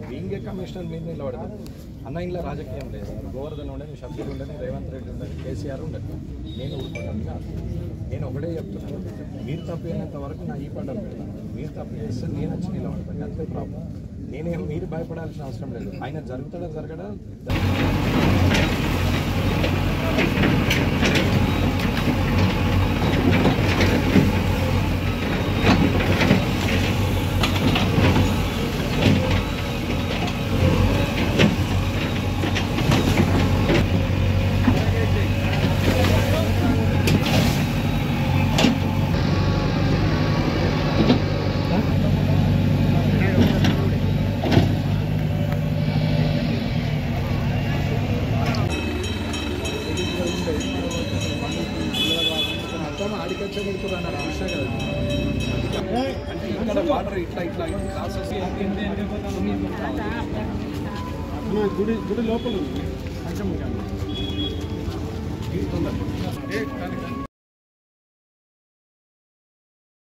Being a commissioner మీద నిలబడతాను అన్న ఇంట్లో రాజకీయం లేదు. గోవర్ధన్ ఉండని, షబ్బీర్ ఉండని, రేవంత్ రెడ్డి ఉండని, కేసీఆర్ ఉండని, నేను ఊరుకోవడానికి కాదు. నేను ఒకటే చెప్తున్నాను, మీరు తప్పు అయినంత వరకు నా ఈ పడ్డం పెడతాను. మీరు తప్పు చేస్తే నేను వచ్చి నిలబడతాను, అంతే ప్రాబ్లం. నేనేం మీరు భయపడాల్సిన అవసరం లేదు. ఆయన జరుగుతాడా జరగడా ఆడికచ్చే పెడుతున్నారు విషయం కదా. అంటే ఇక్కడ వాటర్ ఇట్లా ఇట్లా గుడి లోపల ఉంది కొంచెం